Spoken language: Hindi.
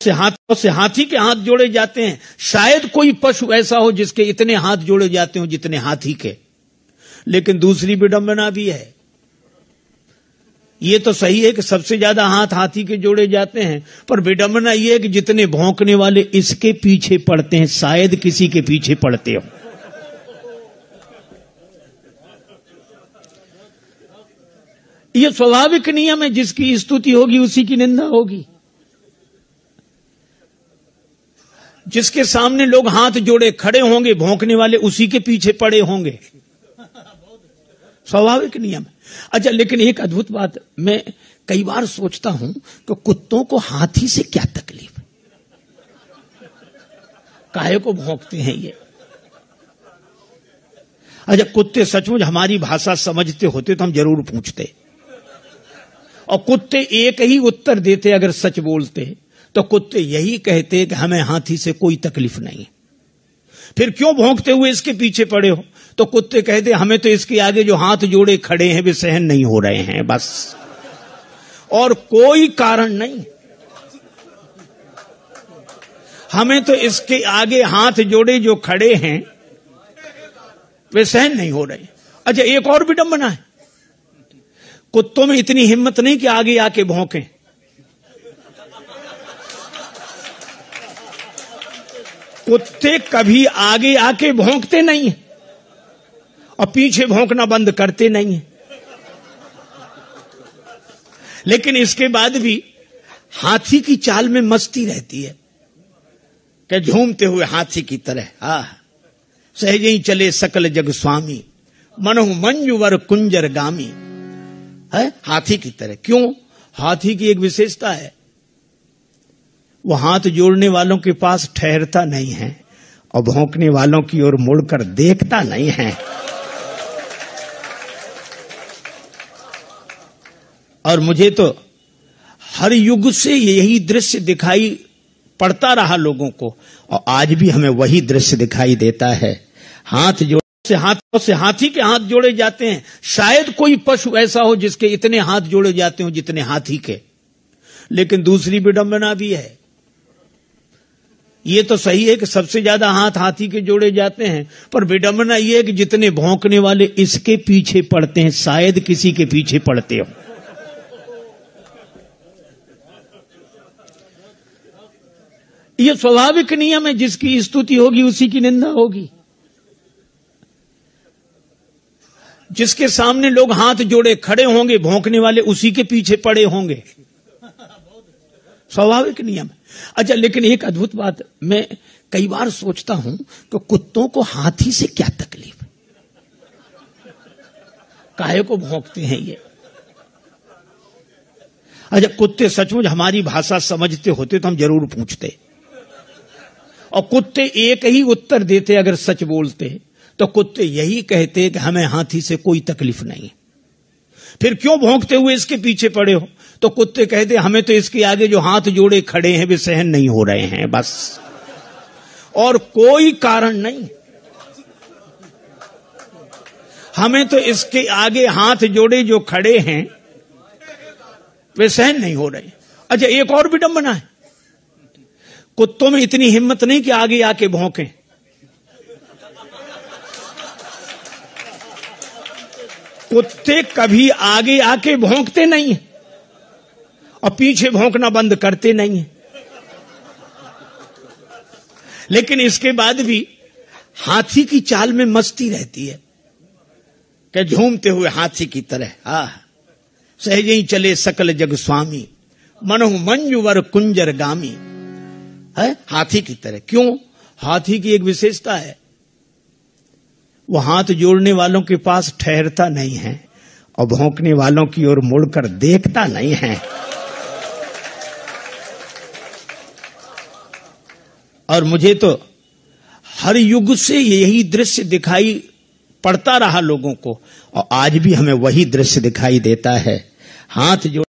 से हाथी के हाथ जोड़े जाते हैं। शायद कोई पशु ऐसा हो जिसके इतने हाथ जोड़े जाते हो जितने हाथी के। लेकिन दूसरी विडंबना भी है। ये तो सही है कि सबसे ज्यादा हाथ हाथी के जोड़े जाते हैं, पर विडंबना यह है कि जितने भौंकने वाले इसके पीछे पड़ते हैं, शायद किसी के पीछे पड़ते हो। यह स्वाभाविक नियम है, जिसकी स्तुति होगी उसी की निंदा होगी। जिसके सामने लोग हाथ जोड़े खड़े होंगे, भौंकने वाले उसी के पीछे पड़े होंगे। स्वाभाविक नियम है। अच्छा, लेकिन एक अद्भुत बात मैं कई बार सोचता हूं कि कुत्तों को हाथी से क्या तकलीफ, काहे को भौंकते हैं ये। अच्छा, कुत्ते सचमुच हमारी भाषा समझते होते तो हम जरूर पूछते, और कुत्ते एक ही उत्तर देते। अगर सच बोलते तो कुत्ते यही कहते कि हमें हाथी से कोई तकलीफ नहीं। फिर क्यों भौंकते हुए इसके पीछे पड़े हो? तो कुत्ते कहते हमें तो इसके आगे जो हाथ जोड़े खड़े हैं वे सहन नहीं हो रहे हैं, बस, और कोई कारण नहीं। हमें तो इसके आगे हाथ जोड़े जो खड़े हैं वे सहन नहीं हो रहे। अच्छा, एक और विडंबना है। कुत्तों में इतनी हिम्मत नहीं कि आगे आके भौंकें। कुत्ते कभी आगे आके भौंकते नहीं है और पीछे भौंकना बंद करते नहीं है। लेकिन इसके बाद भी हाथी की चाल में मस्ती रहती है कि झूमते हुए हाथी की तरह सहज ही चले सकल जग स्वामी, मनहु मंजुवर कुंजर गामी। है हाथी की तरह। क्यों? हाथी की एक विशेषता है, वो हाथ जोड़ने वालों के पास ठहरता नहीं है और भौंकने वालों की ओर मुड़कर देखता नहीं है। और मुझे तो हर युग से यही दृश्य दिखाई पड़ता रहा लोगों को, और आज भी हमें वही दृश्य दिखाई देता है। हाथ से हाथी के हाथ जोड़े जाते हैं। शायद कोई पशु ऐसा हो जिसके इतने हाथ जोड़े जाते हो जितने हाथी के। लेकिन दूसरी विडंबना भी है। ये तो सही है कि सबसे ज्यादा हाथ हाथी के जोड़े जाते हैं, पर विडंबना यह है कि जितने भौंकने वाले इसके पीछे पड़ते हैं, शायद किसी के पीछे पड़ते हो। यह स्वाभाविक नियम है, जिसकी स्तुति होगी उसी की निंदा होगी। जिसके सामने लोग हाथ जोड़े खड़े होंगे, भौंकने वाले उसी के पीछे पड़े होंगे। स्वाभाविक नियम है। अच्छा, लेकिन एक अद्भुत बात मैं कई बार सोचता हूं कि कुत्तों को हाथी से क्या तकलीफ, काहे को भौंकते हैं ये। अच्छा, कुत्ते सचमुच हमारी भाषा समझते होते तो हम जरूर पूछते, और कुत्ते एक ही उत्तर देते। अगर सच बोलते तो कुत्ते यही कहते कि हमें हाथी से कोई तकलीफ नहीं। फिर क्यों भौंकते हुए इसके पीछे पड़े हो? तो कुत्ते कहते हमें तो इसके आगे जो हाथ जोड़े खड़े हैं वे सहन नहीं हो रहे हैं, बस, और कोई कारण नहीं। हमें तो इसके आगे हाथ जोड़े जो खड़े हैं वे सहन नहीं हो रहे। अच्छा, एक और विडंबना है। कुत्तों में इतनी हिम्मत नहीं कि आगे आके भौंकें। कुत्ते कभी आगे आके भौंकते नहीं है और पीछे भौंकना बंद करते नहीं है। लेकिन इसके बाद भी हाथी की चाल में मस्ती रहती है कि झूमते हुए हाथी की तरह सहज ही चले सकल जग स्वामी, मनहु मंजुवर कुंजर गामी। है हाथी की तरह। क्यों? हाथी की एक विशेषता है, वो हाथ जोड़ने वालों के पास ठहरता नहीं है और भौंकने वालों की ओर मुड़कर देखता नहीं है। और मुझे तो हर युग से यही दृश्य दिखाई पड़ता रहा लोगों को, और आज भी हमें वही दृश्य दिखाई देता है। हाथ जोड़